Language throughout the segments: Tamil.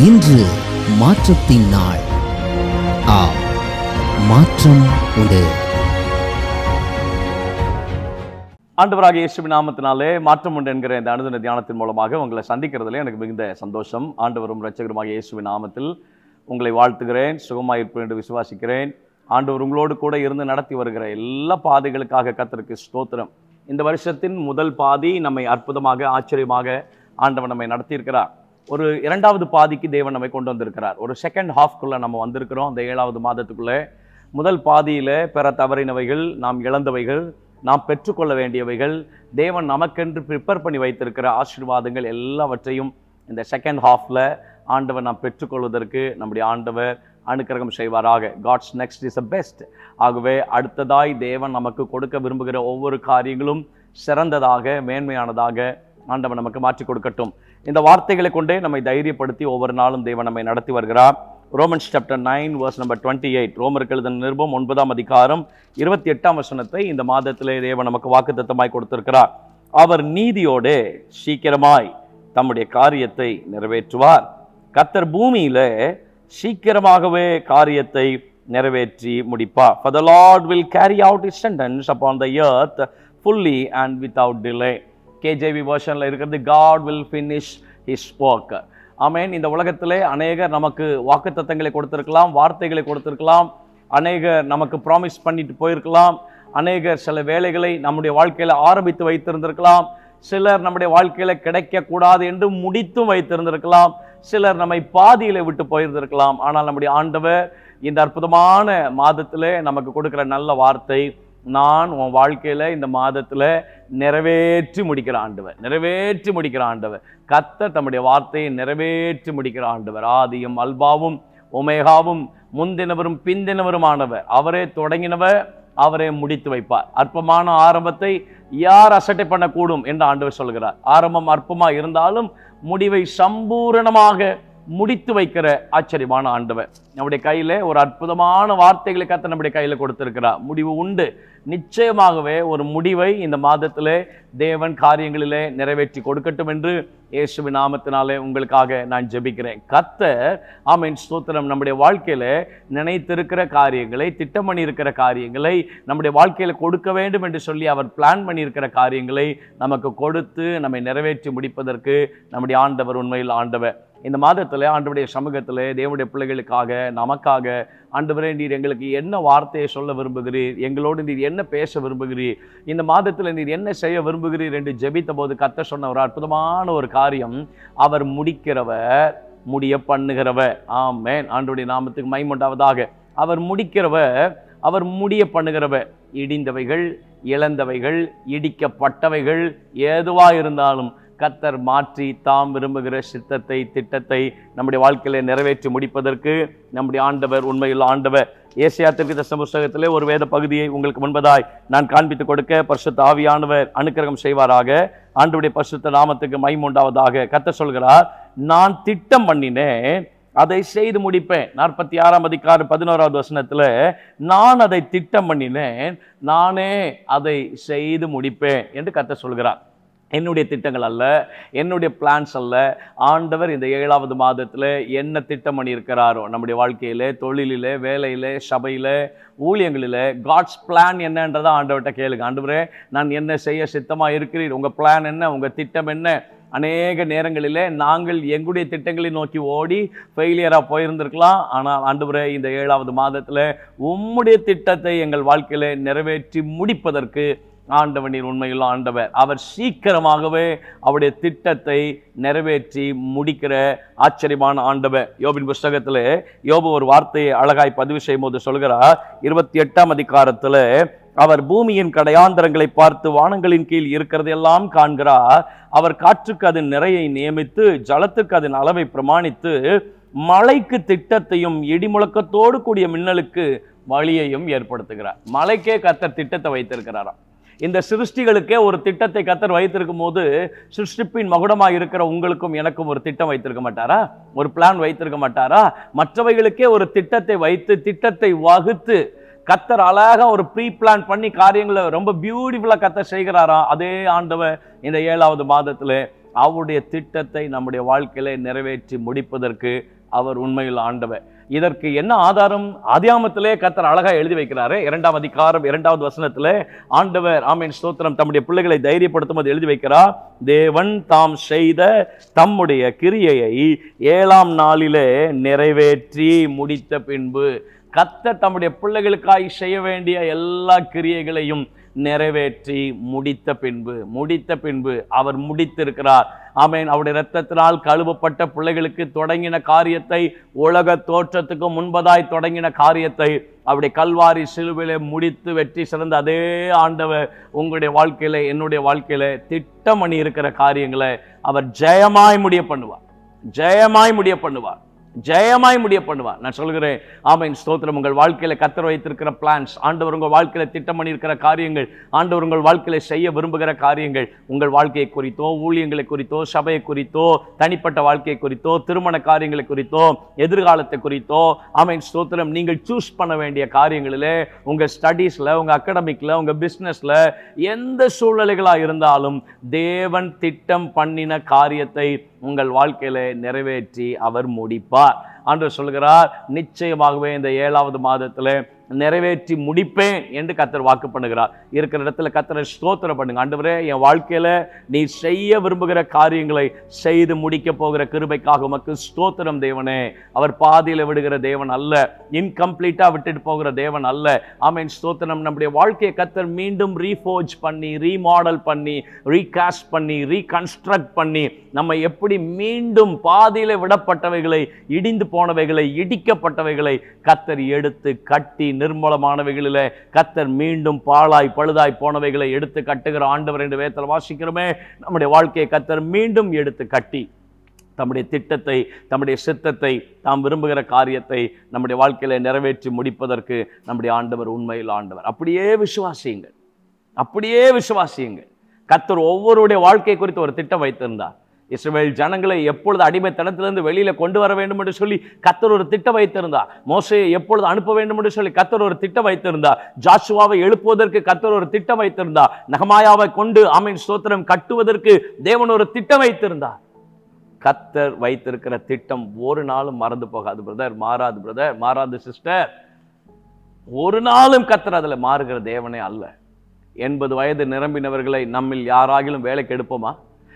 இன்று மாற்றத்தின் நாள். மாற்றம் உண்டு. ஆண்டவராகிய இயேசுவின் நாமத்தினாலே மாற்றம் உண்டு என்கிற இந்த அனுதின தியானத்தின் மூலமாக உங்களை சந்திக்கிறதுல எனக்கு மிகுந்த சந்தோஷம். ஆண்டவரும் இரட்சகருமாகிய இயேசுவின் நாமத்தில் உங்களை வாழ்த்துகிறேன். சுகமாயிருப்பேன் என்று விசுவாசிக்கிறேன். ஆண்டவர் உங்களோடு கூட இருந்து நடத்தி வருகிற எல்லா பாதைகளுக்காக கர்த்தருக்கு ஸ்தோத்திரம். இந்த வருஷத்தின் முதல் பாதி நம்மை அற்புதமாக ஆச்சரியமாக ஆண்டவர் நம்மை நடத்தியிருக்கிறார். ஒரு இரண்டாவது பாதிக்கு தேவன் நம்மை கொண்டு வந்திருக்கிறார். ஒரு செகண்ட் ஹாஃப்குள்ளே நம்ம வந்திருக்கிறோம். அந்த 7வது மாதத்துக்குள்ளே முதல் பாதியில் பெற தவறினவைகள், நாம் இழந்தவைகள், நாம் பெற்றுக்கொள்ள வேண்டியவைகள், தேவன் நமக்கென்று ப்ரிப்பேர் பண்ணி வைத்திருக்கிற ஆசீர்வாதங்கள் எல்லாவற்றையும் இந்த செகண்ட் ஹாஃபில் ஆண்டவர் நாம் பெற்றுக்கொள்வதற்கு நம்முடைய ஆண்டவர் அனுக்கிரகம் செய்வாராக. God's next is a best. ஆகவே அடுத்ததாய் தேவன் நமக்கு கொடுக்க விரும்புகிற ஒவ்வொரு காரியங்களும் சிறந்ததாக, மேன்மையானதாக ஆண்டவர் நமக்கு மாற்றி கொடுக்கட்டும். இந்த வார்த்தைகளை கொண்டே நம்மை தைரியப்படுத்தி ஒவ்வொரு நாளும் தேவன் நம்மை நடத்தி வருகிறார். ரோமன்ஸ் சாப்டர் 9 verse number 28, ரோமருக்கு எழுதின நிருபம் 9ஆம் அதிகாரம் 28ஆம் வசனத்தை இந்த மாதத்திலே தேவன் நமக்கு வாக்குத்தத்தமாய் கொடுத்திருக்கிறார். அவர் நீதியோடு சீக்கிரமாய் தம்முடைய காரியத்தை நிறைவேற்றுவார். கர்த்தர் பூமியில சீக்கிரமாகவே காரியத்தை நிறைவேற்றி முடிப்பார். For the Lord will carry out his sentence upon the earth fully and without delay. KJV வெர்ஷனில் இருக்கிறது God will finish his work. ஆமென். இந்த உலகத்திலே அநேகர் நமக்கு வாக்குத்தத்தங்களை கொடுத்திருக்கலாம், வார்த்தைகளை கொடுத்திருக்கலாம், அநேகர் நமக்கு ப்ராமிஸ் பண்ணிட்டு போயிருக்கலாம், அநேகர் சில வேலைகளை நம்முடைய வாழ்க்கையில் ஆரம்பித்து வைத்திருந்திருக்கலாம், சிலர் நம்முடைய வாழ்க்கையில் கிடைக்கக்கூடாது என்று முடித்தும் வைத்திருந்திருக்கலாம், சிலர் நம்மை பாதியில் விட்டு போயிருந்திருக்கலாம். ஆனால் நம்முடைய ஆண்டவர் இந்த அற்புதமான மாதத்திலே நமக்கு கொடுக்கிற நல்ல வார்த்தை, நான் உன் வாழ்க்கையில் இந்த மாதத்தில் நிறைவேற்றி முடிக்கிற ஆண்டவர், நிறைவேற்றி முடிக்கிற ஆண்டவர். கர்த்தர் தம்முடைய வார்த்தையை நிறைவேற்றி முடிக்கிற ஆண்டவர். ஆதியும் அல்பாவும் ஒமேகாவும் முந்தினவரும் பிந்தினவருமானவர். அவரே தொடங்கினவர், அவரே முடித்து வைப்பார். அற்பமான ஆரம்பத்தை யார் அசட்டை பண்ணக்கூடும் என்று ஆண்டவர் சொல்கிறார். ஆரம்பம் அற்பமாக இருந்தாலும் முடிவை சம்பூரணமாக முடித்து வைக்கிற ஆச்சரியமான ஆண்டவர். நம்முடைய கையில ஒரு அற்புதமான வார்த்தைகளை கர்த்தர் நம்முடைய கையில கொடுத்திருக்கிறார். முடிவு உண்டு. நிச்சயமாகவே ஒரு முடிவை இந்த மாதத்திலே தேவன் காரியங்களிலே நிறைவேற்றி கொடுக்கட்டும் என்று இயேசுவின் நாமத்தினாலே உங்களுக்காக நான் ஜெபிக்கிறேன். கர்த்தர் ஆமென் ஸ்தோத்திரம் நம்முடைய வாழ்க்கையில நினைத்திருக்கிற காரியங்களை, திட்டம் பண்ணி இருக்கிற காரியங்களை, நம்முடைய வாழ்க்கையில கொடுக்க வேண்டும் என்று சொல்லி அவர் பிளான் பண்ணியிருக்கிற காரியங்களை நமக்கு கொடுத்து நம்மை நிறைவேற்றி முடிப்பதற்கு நம்முடைய ஆண்டவர் உண்மையில் ஆண்டவர். இந்த மாதத்தில் ஆண்டவருடைய சமூகத்தில் தேவனுடைய பிள்ளைகளுக்காக, நமக்காக ஆண்டவரே நீர் எங்களுக்கு என்ன வார்த்தையை சொல்ல விரும்புகிறீர், எங்களோடு நீர் என்ன பேச விரும்புகிறீர், இந்த மாதத்தில் நீர் என்ன செய்ய விரும்புகிறீர் என்று ஜெபித்த போது கர்த்தர் சொன்ன ஒரு அற்புதமான ஒரு காரியம், அவர் முடிக்கிறவர், முடிய பண்ணுகிறவர். ஆமென். ஆண்டவருடைய நாமத்துக்கு மகிமை உண்டாவதாக. அவர் முடிக்கிறவர், அவர் முடிய பண்ணுகிறவர். இடிந்தவைகள், இழந்தவைகள், இடிக்கப்பட்டவைகள் எதுவாக இருந்தாலும் கர்த்தர் மாற்றி தாம் விரும்புகிற சித்தத்தை, திட்டத்தை நம்முடைய வாழ்க்கையில நிறைவேற்றி முடிப்பதற்கு நம்முடைய ஆண்டவர் உண்மையில் ஆண்டவர். ஏசாயா தீர்க்கதரிசன புத்தகத்திலே ஒரு வேத பகுதியை உங்களுக்கு முன்பதாய் நான் காண்பித்துக் கொடுக்க பரிசுத்த ஆவியானவர் அனுக்கிரகம் செய்வாராக. ஆண்டவருடைய பரிசுத்த நாமத்துக்கு மகிமை உண்டாவதாக. கர்த்தர் சொல்கிறார், நான் திட்டம் பண்ணினேன், அதை செய்து முடிப்பேன். 46ஆம் அதிகாரம் 11வது வசனத்துல, நான் அதை திட்டம் பண்ணினேன், நானே அதை செய்து முடிப்பேன் என்று கர்த்தர் சொல்கிறார். என்னுடைய திட்டங்கள் அல்ல, என்னுடைய பிளான்ஸ் அல்ல. ஆண்டவர் இந்த 7வது மாதத்தில் என்ன திட்டம் பண்ணியிருக்கிறாரோ நம்முடைய வாழ்க்கையில், தொழிலில், வேலையில், சபையில், ஊழியங்களில், காட்ஸ் பிளான் என்னன்றதை ஆண்டவர்கிட்ட கேளுங்க. ஆண்டவரே, நான் என்ன செய்ய சித்தமாக இருக்கிறீர், உங்கள் பிளான் என்ன, உங்கள் திட்டம் என்ன? அநேக நேரங்களில் நாங்கள் எங்களுடைய திட்டங்களை நோக்கி ஓடி ஃபெயிலியராக போயிருந்திருக்கலாம். ஆனால் ஆண்டவரே, இந்த 7வது மாதத்தில் உம்முடைய திட்டத்தை எங்கள் வாழ்க்கையில் நிறைவேற்றி முடிப்பதற்கு ஆண்டவர் நீர் உண்மையில் ஆண்டவர். அவர் சீக்கிரமாகவே அவருடைய திட்டத்தை நிறைவேற்றி முடிக்கிற ஆச்சரியமான ஆண்டவர். யோபின் புஸ்தகத்தில் யோபு ஒரு வார்த்தையை அழகாய் பதிவு செய்யும் போது சொல்கிறார், 28ஆம் அதிகாரத்தில், அவர் பூமியின் கடையாந்தரங்களை பார்த்து வானங்களின் கீழ் இருக்கிறதெல்லாம் காண்கிறார். அவர் காற்றுக்கு அதன் நிறையை நியமித்து, ஜலத்துக்கு அதன் அளவை பிரமாணித்து, மழைக்கு திட்டத்தையும் இடிமுழக்கத்தோடு கூடிய மின்னலுக்கு வழியையும் ஏற்படுத்துகிறார். மழைக்கே கர்த்தர் திட்டத்தை வைத்திருக்கிறாராம். இந்த சிருஷ்டிகளுக்கே ஒரு திட்டத்தை கர்த்தர் வைத்திருக்கும் போது, சிருஷ்டிப்பின் மகுடமாக இருக்கிற உங்களுக்கும் எனக்கும் ஒரு திட்டம் வைத்திருக்க மாட்டாரா? ஒரு பிளான் வைத்திருக்க மாட்டாரா? மற்றவைகளுக்கே ஒரு திட்டத்தை வைத்து, திட்டத்தை வகுத்து கர்த்தர் அழகா ஒரு ப்ரீ பிளான் பண்ணி காரியங்களை ரொம்ப பியூட்டிஃபுல்லா கர்த்தர் செய்கிறாரா. அதே ஆண்டவர் இந்த 7வது மாதத்துல அவருடைய திட்டத்தை நம்முடைய வாழ்க்கையில நிறைவேற்றி முடிப்பதற்கு அவர் உண்மையில் ஆண்டவர். இதற்கு என்ன ஆதாரம்? ஆதியாகமத்திலே கர்த்தர் அழகா எழுதி வைக்கிறாரு. 2ஆம் அதிகாரம் 2வது வசனத்திலே ஆண்டவர் ஆமென் ஸ்தோத்திரம் தம்முடைய பிள்ளைகளை தைரியப்படுத்தும் போது எழுதி வைக்கிறார், தேவன் தாம் செய்த தம்முடைய கிரியையை 7ஆம் நாளிலே நிறைவேற்றி முடித்த பின்பு. கர்த்தர் தம்முடைய பிள்ளைகளுக்காய் செய்ய வேண்டிய எல்லா கிரியைகளையும் நிறைவேற்றி முடித்த பின்பு அவர் முடித்திருக்கிறார். ஆமென். அவருடைய இரத்தத்தினால் கழுவப்பட்ட பிள்ளைகளுக்கு தொடங்கின காரியத்தை, உலக தோற்றத்துக்கு முன்பதாய் தொடங்கின காரியத்தை அவருடைய கல்வாரி சிலுவையிலே முடித்து வெற்றி சிறந்த அதே ஆண்டவர் உங்களுடைய வாழ்க்கையில, என்னுடைய வாழ்க்கையில திட்டம் பண்ணி இருக்கிற காரியங்களை அவர் ஜெயமாய் முடிய பண்ணுவார். நான் சொல்கிறேன், ஆமென் ஸ்தோத்திரம். உங்கள் வாழ்க்கையில கர்த்தர் வைத்திருக்கிற பிளான்ஸ், ஆண்டவர் உங்கள் வாழ்க்கையில திட்டம் பண்ணி இருக்கிற காரியங்கள், ஆண்டவர் உங்கள் வாழ்க்கையில செய்ய விரும்புகிற காரியங்கள், உங்கள் வாழ்க்கையை குறித்தோ, ஊழியங்களை குறித்தோ, சபையை குறித்தோ, தனிப்பட்ட வாழ்க்கையை குறித்தோ, திருமண காரியங்களை குறித்தோ, எதிர்காலத்தை குறித்தோ, ஆமென் ஸ்தோத்திரம், நீங்கள் சூஸ் பண்ண வேண்டிய காரியங்களிலே, உங்க ஸ்டடீஸ்ல, உங்க அகாடமிக்ல, உங்க பிசினஸ்ல, எந்த சூழ்நிலைகளா இருந்தாலும் தேவன் திட்டம் பண்ணின காரியத்தை உங்கள் வாழ்க்கையில நிறைவேற்றி அவர் முடிப்பார். ஆண்டவர் சொல்கிறார், நிச்சயமாகவே இந்த 7வது மாதத்துல நிறைவேற்றி முடிப்பேன் என்று கர்த்தர் வாக்கு பண்ணுகிறார். இருக்கிற இடத்துல கர்த்தரை ஸ்தோத்திரம் பண்ணுங்க. ஆண்டவரே, என் வாழ்க்கையில நீ செய்ய விரும்புகிற காரியங்களை செய்து முடிக்க போகிற கிருபைக்காக உமக்கு ஸ்தோத்திரம் தேவனே. அவர் பாதியில விடுகிற தேவன் அல்ல, இன்கம்ப்ளீட்டா விட்டுட்டு போகிற தேவன் அல்ல. ஆமென் ஸ்தோத்திரம். நம்முடைய வாழ்க்கையை கர்த்தர் மீண்டும் ரீஃபோர்ஜ் பண்ணி, ரீமாடல் பண்ணி, ரீகாஸ்ட் பண்ணி, ரீகன்ஸ்ட்ரக்ட் பண்ணி, நம்ம எப்படி மீண்டும் பாதியில விடப்பட்டவைகளை, இடிந்து போனவைகளை, இடிக்கப்பட்டவைகளை கர்த்தர் எடுத்து கட்டி, நிர்மூலமானவைகளிலே கர்த்தர் மீண்டும் பாழாய் பழுதாய் போனவைகளை எடுத்து கட்டுகிற ஆண்டவர் என்று வேதத்தில் வாசிக்கிறோமே. நம்முடைய வாழ்க்கையை கர்த்தர் மீண்டும் எடுத்து கட்டி, தம்முடைய திட்டத்தை, தம்முடைய சித்தத்தை, தாம் விரும்புகிற காரியத்தை நம்முடைய வாழ்க்கையில நிறைவேற்றி முடிப்பதற்கு நம்முடைய ஆண்டவர் உண்மையில் ஆண்டவர். அப்படியே விசுவாசியுங்கள். கர்த்தர் ஒவ்வொருடைய வாழ்க்கை குறித்து ஒரு திட்டம் வைத்திருந்தார். இஸ்ரவேல் ஜனங்களை எப்பொழுது அடிமைத்தனத்திலிருந்து வெளியில கொண்டு வர வேண்டும் என்று சொல்லி கர்த்தர் ஒரு திட்டம் வைத்திருந்தார். மோசேயை எப்பொழுது அனுப்ப வேண்டும் என்று சொல்லி கர்த்தர் ஒரு திட்டம் வைத்திருந்தார். ஜாஷுவாவை எழுப்புவதற்கு கர்த்தர் ஒரு திட்டம் வைத்திருந்தார். நெகமாயாவை கொண்டு ஆமென் ஸ்தோத்திரம் கட்டுவதற்கு தேவன் ஒரு திட்டம் வைத்திருந்தார். கர்த்தர் வைத்திருக்கிற திட்டம் ஒரு நாளும் மறந்து போகாது பிரதர், மாறாது சிஸ்டர். ஒரு நாளும் கர்த்தர் அதுல மாறுகிற தேவனே அல்ல. 80 வயது நிரம்பினவர்களை நம்மில் யாராகிலும் வேலைக்கு எடுப்போமா?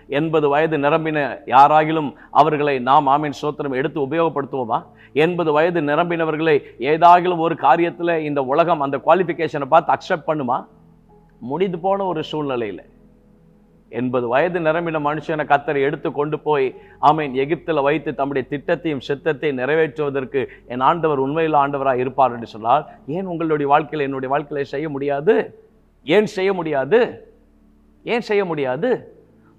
80 வயது நிரம்பின யாராகிலும் அவர்களை நாம் ஆமென் ஸ்தோத்திரம் எடுத்து உபயோகப்படுத்துவோமா? 80 வயது நிரம்பினவர்களை ஏதாகிலும் ஒரு காரியத்தில் இந்த உலகம் அந்த குவாலிஃபிகேஷனை பார்த்து அக்செப்ட் பண்ணுமா? முடிந்து போன ஒரு சூழ்நிலையில் 80 வயது நிரம்பின மனுஷனை கர்த்தர் எடுத்து கொண்டு போய் ஆமென் எகிப்தில் வைத்து தம்முடைய திட்டத்தையும் சித்தத்தையும் நிறைவேற்றுவதற்கு என் ஆண்டவர் உண்மையில் ஆண்டவராக இருப்பார் என்று சொன்னால், ஏன் உங்களுடைய வாழ்க்கையில், என்னுடைய வாழ்க்கையில செய்ய முடியாது? ஏன் செய்ய முடியாது?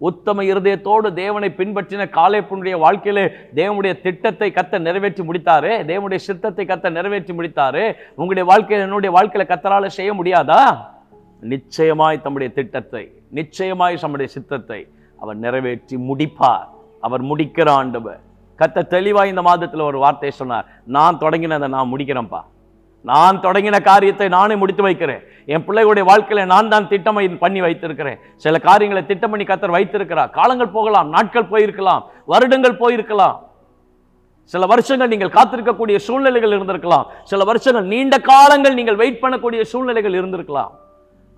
உத்தம இருதயத்தோடு தேவனை பின்பற்றின காலேபுடைய வாழ்க்கையிலே தேவனுடைய திட்டத்தை கர்த்தர் நிறைவேற்றி முடித்தாரே, தேவனுடைய சித்தத்தை கர்த்தர் நிறைவேற்றி முடித்தாரே. உங்களுடைய வாழ்க்கையில், என்னுடைய வாழ்க்கையில கர்த்தரால செய்ய முடியாதா? நிச்சயமாய் தம்முடைய திட்டத்தை, நிச்சயமாய் தம்முடைய சித்தத்தை அவர் நிறைவேற்றி முடிப்பார். அவர் முடிக்கிற ஆண்டவர். கர்த்தர் தெளிவாய் இந்த மாதத்தில் ஒரு வார்த்தை சொன்னார், நான் தொடங்கினதை நான் முடிக்கிறேன்ப்பா. நான் தொடங்கின காரியத்தை நானே முடித்து வைக்கிறேன். என் பிள்ளைகளுடைய வாழ்க்கையில நான் தான் திட்டம் பண்ணி வைத்திருக்கிறேன். சில காரியங்களை திட்டம் பண்ணி கர்த்தர் வைத்திருக்கிறார். காலங்கள் போகலாம், நாட்கள் போயிருக்கலாம், வருடங்கள் போயிருக்கலாம், சில வருஷங்கள் நீங்கள் காத்திருக்கக்கூடிய சூழ்நிலைகள் இருந்திருக்கலாம், சில வருஷங்கள் நீண்ட காலங்கள் நீங்கள் வெயிட் பண்ணக்கூடிய சூழ்நிலைகள் இருந்திருக்கலாம்.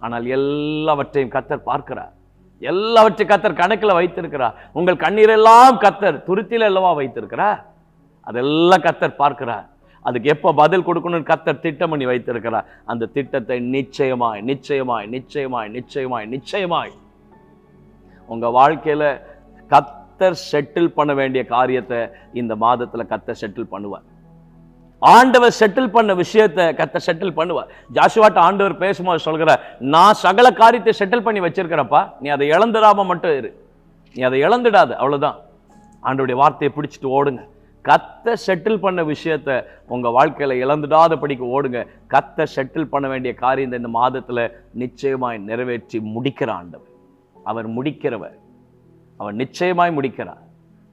ஆனால் எல்லாவற்றையும் கர்த்தர் பார்க்கிறார். எல்லாவற்றையும் கர்த்தர் கணக்கில் வைத்திருக்கிறார். உங்கள் கண்ணீரெல்லாம் கர்த்தர் துருத்தில அல்லவா வைத்திருக்கிறார். அதெல்லாம் கர்த்தர் பார்க்கிறார். அதுக்கு எப்போ பதில் கொடுக்கணும்னு கர்த்தர் திட்டம் பண்ணி வைத்திருக்கிறார். அந்த திட்டத்தை நிச்சயமாய் உங்க வாழ்க்கையில கர்த்தர் செட்டில் பண்ண வேண்டிய காரியத்தை இந்த மாதத்துல கர்த்தர் செட்டில் பண்ணுவார். ஆண்டவர் செட்டில் பண்ண விஷயத்தை கர்த்தர் செட்டில் பண்ணுவார். ஜாஷுவாட்ட ஆண்டவர் பேசும்போது சொல்கிறார், நான் சகல காரியத்தை செட்டில் பண்ணி வச்சிருக்கிறப்பா, நீ அதை இழந்துடாம மட்டும் இரு, நீ அதை இழந்துடாது, அவ்வளவுதான். ஆண்டவருடைய வார்த்தையை பிடிச்சிட்டு ஓடுங்க. கர்த்தர் செட்டில் பண்ண விஷயத்தை உங்க வாழ்க்கையில இழந்துடாதபடிக்கு ஓடுங்க. கர்த்தர் செட்டில் பண்ண வேண்டிய காரியத்தை இந்த மாதத்துல நிச்சயமாய் நிறைவேற்றி முடிக்கிற ஆண்டவர். அவர் முடிக்கிறவர், அவர் நிச்சயமாய் முடிக்கிறார்.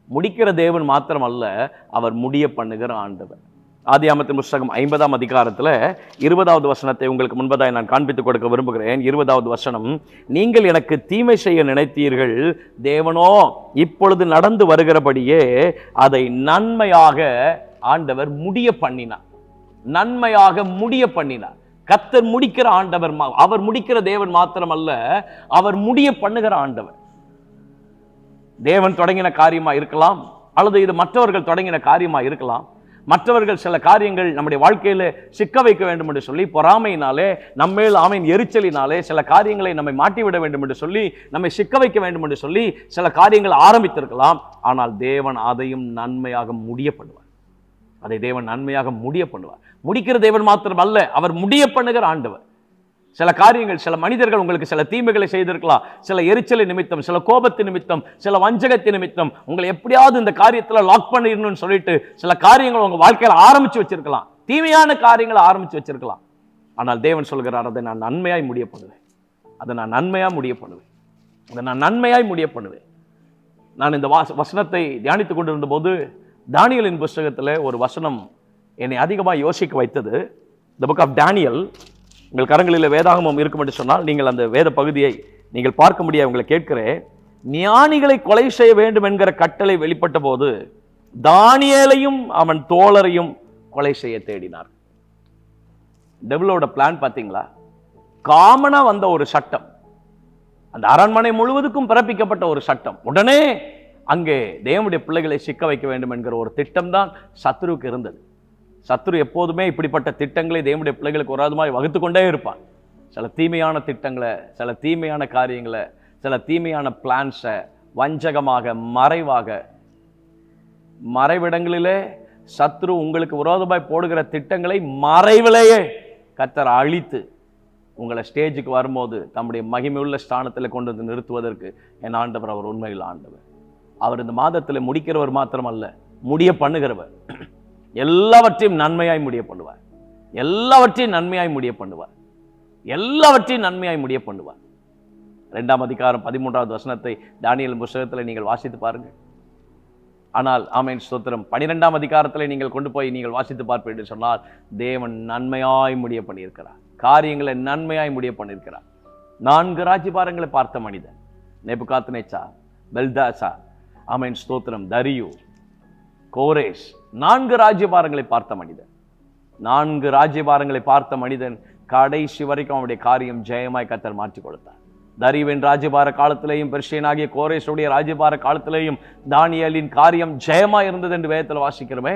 முடிக்கிற தேவன் மாத்திரம் அல்ல, அவர் முடிய பண்ணுகிற ஆண்டவர். ஆதியாகமத்தின் புஸ்தகம் 50ஆம் அதிகாரத்தில் 20வது வசனத்தை உங்களுக்கு முன்பதாய் நான் காண்பித்துக் கொடுக்க விரும்புகிறேன். 20வது வசனம், நீங்கள் எனக்கு தீமை செய்ய நினைத்தீர்கள், தேவனோ இப்பொழுது நடந்து வருகிறபடியே அதை நன்மையாக ஆண்டவர் முடிய பண்ணினார். நன்மையாக முடிய பண்ணினார். கர்த்தர் முடிக்கிற ஆண்டவர், அவர் முடிக்கிற தேவன் மாத்திரமல்ல, அவர் முடிய பண்ணுகிற ஆண்டவர். தேவன் தொடங்கின காரியமா இருக்கலாம், அல்லது இது மற்றவர்கள் தொடங்கின காரியமா இருக்கலாம். மற்றவர்கள் சில காரியங்கள் நம்முடைய வாழ்க்கையில சிக்க வைக்க வேண்டும் என்று சொல்லி பொறாமையினாலே, நம்மேல் ஆமையின் எரிச்சலினாலே சில காரியங்களை நம்மை மாட்டிவிட வேண்டும் என்று சொல்லி, நம்மை சிக்க வைக்க வேண்டும் என்று சொல்லி சில காரியங்கள் ஆரம்பித்திருக்கலாம். ஆனால் தேவன் அதையும் நன்மையாக முடிய பண்ணுவார். அதை தேவன் நன்மையாக முடிய பண்ணுவார். முடிக்கிற தேவன் மாத்திரம் அல்ல, அவர் முடிய பண்ணுகிற ஆண்டவர். சில காரியங்கள், சில மனிதர்கள் உங்களுக்கு சில தீமைகளை செய்திருக்கலாம். சில எரிச்சலை நிமித்தம், சில கோபத்து நிமித்தம், சில வஞ்சகத்தின் நிமித்தம் உங்களை எப்படியாவது இந்த காரியத்தில் லாக் பண்ணிடணும்னு சொல்லிட்டு சில காரியங்கள் உங்க வாழ்க்கையில் ஆரம்பிச்சு வச்சிருக்கலாம். தீமையான காரியங்களை ஆரம்பிச்சு வச்சிருக்கலாம். ஆனால் தேவன் சொல்கிறார், அதை நான் நன்மையாய் முடிய பண்ணுவேன். அதை நான் நன்மையாக முடிய பண்ணுவேன். அதை நான் நன்மையாய் முடிய பண்ணுவேன். நான் இந்த வசனத்தை தியானித்துக் கொண்டிருந்த போது தானியேலின் புஸ்தகத்தில் ஒரு வசனம் என்னை அதிகமாக யோசிக்க வைத்தது. தி புக் ஆஃப் தானியேல். உங்கள் கரங்களில் வேதாகமம் இருக்கும் என்று சொன்னால் நீங்கள் அந்த வேத பகுதியை நீங்கள் பார்க்க முடியாது. உங்களை கேட்கிறேன், ஞானிகளை கொலை செய்ய வேண்டும் என்கிற கட்டளை வெளிப்பட்ட போது தானியேலையும் அவன் தோழரையும் கொலை செய்ய தேடினார். டெவிலோட பிளான் பார்த்தீங்களா? காமனா வந்த ஒரு சட்டம், அந்த அரண்மனை முழுவதுக்கும் பிறப்பிக்கப்பட்ட ஒரு சட்டம். உடனே அங்கே தேவனுடைய பிள்ளைகளை சிக்க வைக்க வேண்டும் என்கிற ஒரு திட்டம் தான் சத்துருவுக்கு இருந்தது. சத்துரு எப்போதுமே இப்படிப்பட்ட திட்டங்களை தேவனுடைய பிள்ளைகளுக்கு ஒரு மாதிரி வகுத்து கொண்டே இருப்பான். சில தீமையான திட்டங்களை, சில தீமையான காரியங்களை, சில தீமையான பிளான்ஸை வஞ்சகமாக, மறைவாக, மறைவிடங்களிலே சத்துரு உங்களுக்கு விரோதமாய் போடுகிற திட்டங்களை மறைவிலேயே கர்த்தர் அழித்து உங்களை ஸ்டேஜுக்கு வரும்போது தம்முடைய மகிமையுள்ள ஸ்தானத்தில் கொண்டு வந்து நிறுத்துவதற்கு என் ஆண்டவர் அவர் உண்மையில் ஆண்டவர். அவர் இந்த மாதத்தில் முடிக்கிறவர் மாத்திரமல்ல, முடிய பண்ணுகிறவர். எல்லாவற்றையும் நன்மையாய் முடிய பண்ணுவார். எல்லாவற்றையும் நன்மையாய் முடிய பண்ணுவார். எல்லாவற்றையும் நன்மையாய் முடிய பண்ணுவார். 2ஆம் அதிகாரம் 13வது வசனத்தை தானியேல் புத்தகத்தில் நீங்கள் வாசித்து பாருங்கள். ஆனால் ஆமென் ஸ்தோத்திரம், 12ஆம் அதிகாரத்தில் நீங்கள் கொண்டு போய் நீங்கள் வாசித்து பார்ப்பீர்கள் என்று சொன்னால் தேவன் நன்மையாய் முடிய பண்ணியிருக்கிறார். காரியங்களை நன்மையாய் முடிய பண்ணியிருக்கிறார். 4 ராஜ்யபாரங்களை பார்த்த மனிதன் நேபுகாத்நேச்சார், பெல்தாசார், ஆமென் ஸ்தோத்திரம், தரியு, கோரேஷ், 4 ராஜ்யபாரங்களை பார்த்த மனிதன். 4 ராஜ்யபாரங்களை பார்த்த மனிதன் கடைசி வரைக்கும் அவனுடைய காரியம் ஜெயமாய் கர்த்தர் மாற்றி கொடுத்தார். தரியுவின் ராஜ்யபார காலத்திலேயும் பெர்ஷியனாகிய கோரேஷுடைய ராஜ்யபார காலத்திலேயும் தானியேலின் காரியம் ஜெயமாய் இருந்தது என்று வேதத்தில் வாசிக்கிறோமே.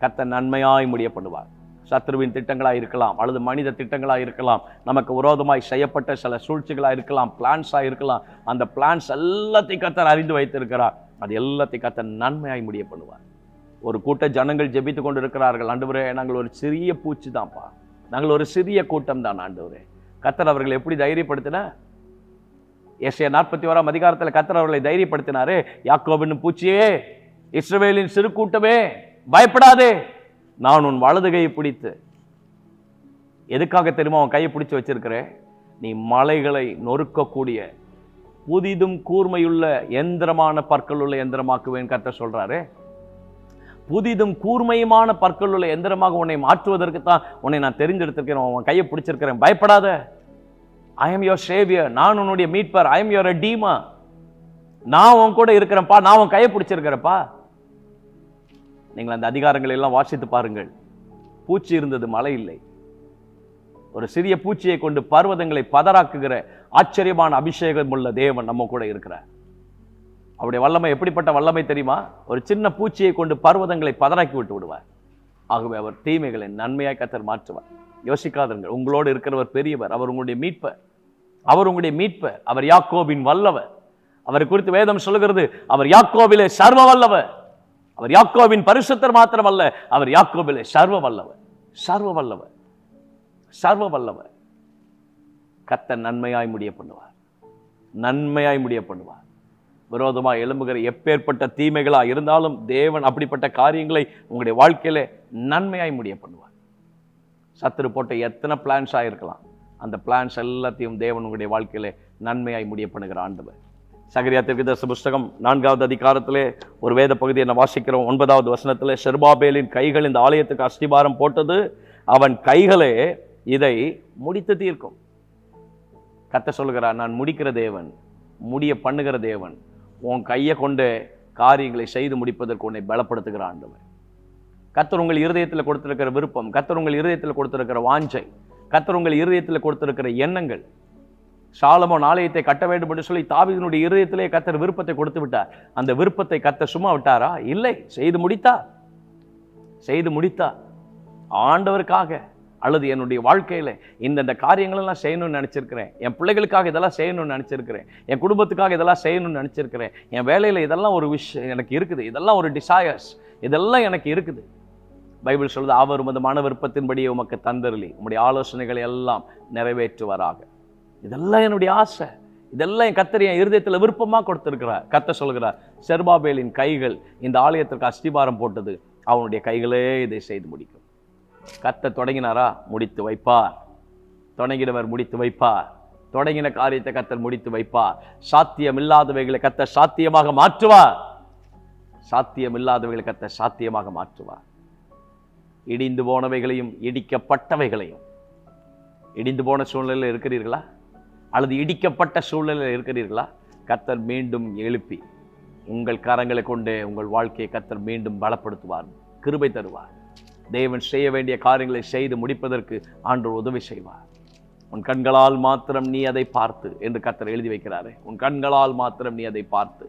கர்த்தர் நன்மையாய் முடிய பண்ணுவார். சத்ருவின் திட்டங்களாக இருக்கலாம், அல்லது மனித திட்டங்களாக இருக்கலாம், நமக்கு விரோதமாய் செய்யப்பட்ட சில சூழ்ச்சிகளாக இருக்கலாம், பிளான்ஸாக இருக்கலாம். அந்த பிளான்ஸ் எல்லாத்தையும் கர்த்தர் அறிந்து வைத்திருக்கிறார். அது எல்லாத்தையும் கர்த்தர் நன்மையாய் முடிய பண்ணுவார். ஒரு கூட்ட ஜனங்கள் ஜெபித்து கொண்டு இருக்கிறார்கள், ஆண்டவரே நாங்கள் ஒரு சிறிய பூச்சி தான்ப்பா, நாங்கள் ஒரு சிறிய கூட்டம் தான் ஆண்டவரே. கர்த்தர் அவர்களை எப்படி தைரியப்படுத்தின? எஸ்ஐயா 41ஆம் அதிகாரத்தில் கர்த்தர் அவர்களை தைரியப்படுத்தினாரே, யாக்கோபின் பூச்சியே, இஸ்ரவேலின் சிறு கூட்டமே, பயப்படாதே, நான் உன் வலது கையை பிடித்து. எதுக்காக தெரியுமா உன் கையை பிடிச்சு வச்சிருக்கிறேன்? நீ மலைகளை நொறுக்கக்கூடிய புதிதும் கூர்மையுள்ள எந்திரமான பற்கள் உள்ள எந்திரமாக்குவேன் கர்த்தர் சொல்றாரு. புதிதும் கூர்மையுமான பற்கள் உள்ள எந்திரமாக உன்னை மாற்றுவதற்கு தான் உன்னை நான் தெரிந்தெடுத்திருக்கிறேன், உன் கையை பிடிச்சிருக்கிறேன். பயப்படாத, ஐ எம் யுவர் சேவியர், நான் உன்னுடைய மீட்பர், ஐ எம் யுவர் ரெடீமர், நான் உன் கூட இருக்கிறேன்ப்பா, நான் உன் கையை பிடிச்சிருக்கிறேன்ப்பா. நீங்கள் அந்த அதிகாரங்களை எல்லாம் வாசித்து பாருங்கள். பூச்சி இருந்தது, மழை இல்லை. ஒரு சிறிய பூச்சியை கொண்டு பர்வதங்களை பதறாக்குகிற ஆச்சரியமான அபிஷேகம் உள்ள தேவன் நம்ம கூட இருக்கிறார். அவருடைய வல்லமை எப்படிப்பட்ட வல்லமை தெரியுமா? ஒரு சின்ன பூச்சியை கொண்டு பர்வதங்களை பதறாக்கி விட்டு விடுவார். ஆகவே அவர் தீமைகளை நன்மையாய் கர்த்தர் மாற்றுவார். யோசிக்காதீர்கள், உங்களோடு இருக்கிறவர் பெரியவர், அவர் உங்களுடைய மீட்பர், அவர் உங்களுடைய மீட்பர், அவர் யாக்கோபின் வல்லவர். அவரை குறித்து வேதம் சொல்லுகிறது, அவர் யாக்கோபிலே சர்வ வல்லவர். அவர் யாக்கோபின் பரிசுத்தர் மாத்திரமல்ல, அவர் யாக்கோபிலே சர்வ வல்லவர், சர்வ வல்லவர், சர்வ வல்லவர். கர்த்தர் நன்மையாய் முடிய பண்ணுவார், நன்மையாய் முடிய பண்ணுவார். விரோதமாக எழும்புகிற எப்பேற்பட்ட தீமைகளா இருந்தாலும் தேவன் அப்படிப்பட்ட காரியங்களை உங்களுடைய வாழ்க்கையில நன்மையாய் முடிய பண்ணுவார். சத்துரு போட்ட எத்தனை பிளான்ஸாக இருக்கலாம், அந்த பிளான்ஸ் எல்லாத்தையும் தேவன் உங்களுடைய வாழ்க்கையில நன்மையாய் முடிய பண்ணுகிற ஆண்டவர். சகரியா தீர்க்கதரிசி புஸ்தகம் 4வது அதிகாரத்திலே ஒரு வேத பகுதியை நான் வாசிக்கிறோம். 9வது வசனத்திலே, செருபாபேலின் கைகள் இந்த ஆலயத்துக்கு அஸ்திபாரம் போட்டது, அவன் கைகளே இதை முடித்து தீர்க்கும். கர்த்தர் சொல்லுகிறார், நான் முடிக்கிற தேவன், முடிய பண்ணுகிற தேவன். உன் கையை கொண்டு காரியங்களை செய்து முடிப்பதற்கு உன்னை பலப்படுத்துகிற ஆண்டவர். கர்த்தர் உங்கள் இருதயத்தில் கொடுத்திருக்கிற விருப்பம், கர்த்தர் உங்கள் இருதயத்தில் கொடுத்திருக்கிற வாஞ்சை, கர்த்தர் உங்கள் இருதயத்தில் கொடுத்திருக்கிற எண்ணங்கள். சாலமோன் ஆலயத்தை கட்ட வேண்டும் என்று சொல்லி தாவீதினுடைய இருதயத்திலே கர்த்தர் விருப்பத்தை கொடுத்து விட்டார். அந்த விருப்பத்தை கர்த்தர் சும்மா விட்டாரா? இல்லை, செய்து முடித்தார். செய்து முடித்தார். ஆண்டவருக்காக, அல்லது என்னுடைய வாழ்க்கையில இந்த காரியங்களெல்லாம் செய்யணும்னு நினைச்சிருக்கிறேன், என் பிள்ளைகளுக்காக இதெல்லாம் செய்யணும்னு நினைச்சிருக்கிறேன், என் குடும்பத்துக்காக இதெல்லாம் செய்யணும்னு நினைச்சிருக்கிறேன், என் வேலையில இதெல்லாம் ஒரு விஷயம் எனக்கு இருக்குது, இதெல்லாம் ஒரு டிசையர்ஸ், இதெல்லாம் எனக்கு இருக்குது. பைபிள் சொல்லுது, அவர் உமது மன விருப்பத்தின்படியே உமக்கு தந்தருளி உம்முடைய ஆலோசனைகளை எல்லாம் நிறைவேற்றுவாராக. இதெல்லாம் என்னுடைய ஆசை, இதெல்லாம் என் கர்த்தர் என் இருதயத்தில் விருப்பமாக கொடுத்திருக்கிறார். கர்த்தர் சொல்கிறார், செருபாபேலின் கைகள் இந்த ஆலயத்திற்கு அஸ்திபாரம் போட்டது, அவனுடைய கைகளே இதை செய்து முடிக்கும். கர்த்தர் தொடங்கினாரா? முடித்து வைப்பார். தொடங்கினவர் முடித்து வைப்பார். தொடங்கின காரியத்தை கர்த்தர் முடித்து வைப்பார். சாத்தியம் இல்லாதவைகளை கர்த்தர் சாத்தியமாக மாற்றுவார். சாத்தியம் இல்லாதவைகளை கர்த்தர் சாத்தியமாக மாற்றுவார். இடிந்து போனவைகளையும் இடிக்கப்பட்டவைகளையும். இடிந்து போன சூழ்நிலையில் இருக்கிறீர்களா? அல்லது இடிக்கப்பட்ட சூழ்நிலையில் இருக்கிறீர்களா? கர்த்தர் மீண்டும் எழுப்பி உங்கள் கரங்களை கொண்டே உங்கள் வாழ்க்கையை கர்த்தர் மீண்டும் பலப்படுத்துவார், கிருபை தருவார். தேவன் செய்ய வேண்டிய காரியங்களை செய்து முடிப்பதற்கு ஆண்டவர் உதவி செய்வார். உன் கண்களால் மாத்திரம் நீ அதை பார்த்து என்று கர்த்தர் எழுதி வைக்கிறாரே, உன் கண்களால் மாத்திரம் நீ அதை பார்த்து.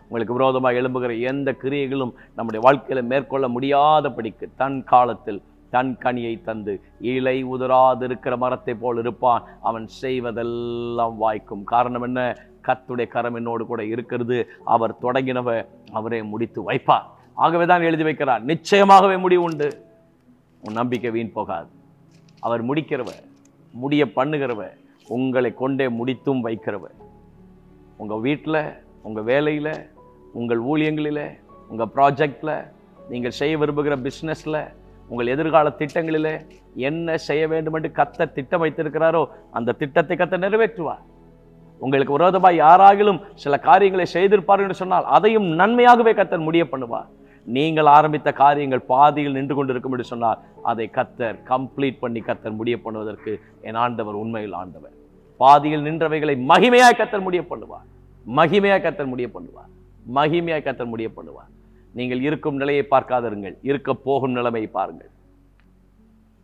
உங்களுக்கு விரோதமாக எழும்புகிற எந்த கிரியைகளும் நம்முடைய வாழ்க்கையில மேற்கொள்ள முடியாதபடிக்கு தன் காலத்தில் தன் கனியை தந்து இலை உதிராதிருக்கிற மரத்தை போல் இருப்பான். அவன் செய்வதெல்லாம் வாய்க்கும். காரணம் என்ன? கர்த்தருடைய கரம் என்னோடு கூட இருக்கிறது. அவர் தொடங்கினவ அவரே முடித்து வைப்பார். ஆகவேதான் எழுதி வைக்கிறார், நிச்சயமாகவே முடிவு உண்டு. உன் நம்பிக்கை வீண் போகாது. அவர் முடிக்கிறவ, முடிய பண்ணுகிறவ, உங்களை கொண்டே முடித்தும் வைக்கிறவ. உங்க வீட்டில், உங்க வேலையில, உங்கள் ஊழியங்களில, உங்க ப்ராஜெக்ட்ல, நீங்கள் செய்ய விரும்புகிற பிஸ்னஸ்ல, உங்கள் எதிர்கால திட்டங்களிலே என்ன செய்ய வேண்டும் என்று கர்த்தர் திட்டம் வைத்திருக்கிறாரோ அந்த திட்டத்தை கர்த்தர் நிறைவேற்றுவார். உங்களுக்கு விரோதமாக யாராகிலும் சில காரியங்களை செய்திருப்பார்கள் என்று சொன்னால் அதையும் நன்மையாகவே கர்த்தர் முடிய பண்ணுவார். நீங்கள் ஆரம்பித்த காரியங்கள் பாதியில் நின்று கொண்டிருக்கும் என்று சொன்னால் அதை கர்த்தர் கம்ப்ளீட் பண்ணி கர்த்தர் முடிய பண்ணுவதற்கு என் ஆண்டவர் உண்மையில் ஆண்டவர். பாதியில் நின்றவைகளை மகிமையாய் கர்த்தர் முடிய பண்ணுவார். மகிமையாய் கர்த்தர் முடிய பண்ணுவார். மகிமையாய் கர்த்தர் முடிய பண்ணுவார். நீங்கள் இருக்கும் நிலையை பார்க்காதிருங்கள், இருக்க போகும் நிலைமையை பாருங்கள்.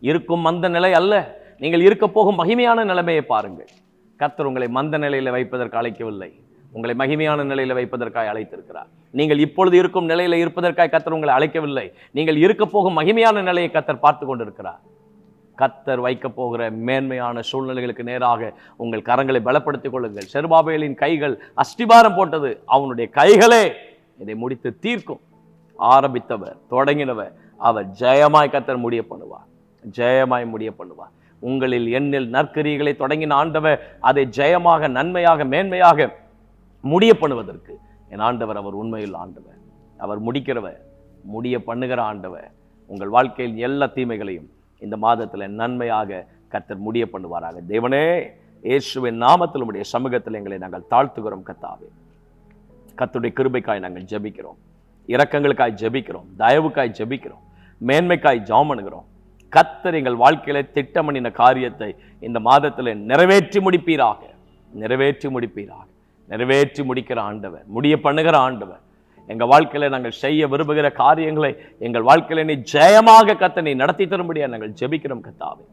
இருக்கும் மந்த நிலை அல்ல, நீங்கள் இருக்க போகும் மகிமையான நிலைமையை பாருங்கள். கர்த்தர் உங்களை மந்த நிலையில வைப்பதற்கு அழைக்கவில்லை, உங்களை மகிமையான நிலையில வைப்பதற்காக அழைத்திருக்கிறார். நீங்கள் இப்பொழுது இருக்கும் நிலையில இருப்பதற்காக கர்த்தர் உங்களை அழைக்கவில்லை, நீங்கள் இருக்க போகும் மகிமையான நிலையை கர்த்தர் பார்த்து கொண்டிருக்கிறார். கர்த்தர் வைக்க போகிற மேன்மையான சூழ்நிலைகளுக்கு நேராக உங்கள் கரங்களை பலப்படுத்திக் கொள்ளுங்கள். செருபாபேலின் கைகள் அஸ்திபாரம் போட்டது, அவனுடைய கைகளே இதை முடித்து தீர்க்கும். ஆரம்பித்தவர், தொடங்கினவர், அவர் ஜெயமாய் கர்த்தர் முடிய பண்ணுவார். ஜெயமாய் முடிய பண்ணுவார். உங்களில் எண்ணில் நற்கிரியைகளை தொடங்கின ஆண்டவர் அதை ஜெயமாக, நன்மையாக, மேன்மையாக முடிய பண்ணுவதற்கு என் ஆண்டவர் அவர் உண்மையில் ஆண்டவர். அவர் முடிக்கிறவர், முடிய பண்ணுகிற ஆண்டவர். உங்கள் வாழ்க்கையில் எல்லா தீமைகளையும் இந்த மாதத்தில் நன்மையாக கர்த்தர் முடிய பண்ணுவாராக. தேவனே, இயேசுவின் நாமத்தில் உம்முடைய சமூகத்தில் எங்களை நாங்கள் தாழ்த்துகிறோம். கர்த்தாவே, கர்த்தருடைய கிருபைக்காய் நாங்கள் ஜெபிக்கிறோம், இரக்கங்களுக்காய் ஜெபிக்கிறோம், தயவுக்காய் ஜெபிக்கிறோம், மேன்மைக்காய் ஜெபம் பண்ணுகிறோம். கர்த்தர் எங்கள் வாழ்க்கையில திட்டமிட்ட காரியத்தை இந்த மாதத்தில் நிறைவேற்றி முடிப்பீராக. நிறைவேற்றி முடிப்பீராக. நிறைவேற்றி முடிக்கிற ஆண்டவர், முடிய பண்ணுகிற ஆண்டவர். எங்கள் வாழ்க்கையில நாங்கள் செய்ய விரும்புகிற காரியங்களை எங்கள் வாழ்க்கையில நீ ஜெயமாக கர்த்தர் நீ நடத்தி தரும்படியா நாங்கள் ஜெபிக்கிறோம். கர்த்தாவே,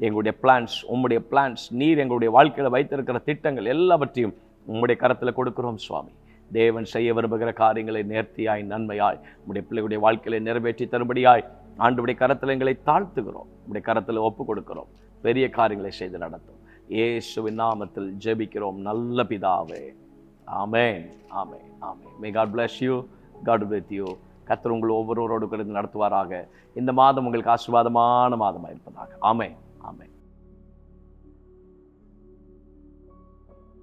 எங்களுடைய பிளான்ஸ், உம்முடைய பிளான்ஸ், நீர் எங்களுடைய வாழ்க்கையில வைத்திருக்கிற திட்டங்கள் எல்லாவற்றையும் உம்முடைய கரத்தில் கொடுக்கிறோம் சுவாமி. தேவன் செய்ய விரும்புகிற காரியங்களை நேர்த்தியாய், நன்மையாய் உம்முடைய பிள்ளைகளுடைய வாழ்க்கையில நிறைவேற்றி தரும்படியாய் ஆண்டவருடைய கரத்தில் எங்களை தாழ்த்துகிறோம். உம்முடைய கரத்தில் ஒப்பு கொடுக்கிறோம். பெரிய காரியங்களை செய்து நடத்தும். இயேசுவின் நாமத்தில் ஜெபிக்கிறோம் நல்ல பிதாவே. ஆமென், ஆமென், ஆமென். May God bless you. God be with you. கர்த்தர் உங்கள் ஒவ்வொருவரோடு நடத்துவாராக. இந்த மாதம் உங்களுக்கு ஆசீர்வாதமான மாதமாக இருப்பதாக. ஆமென்.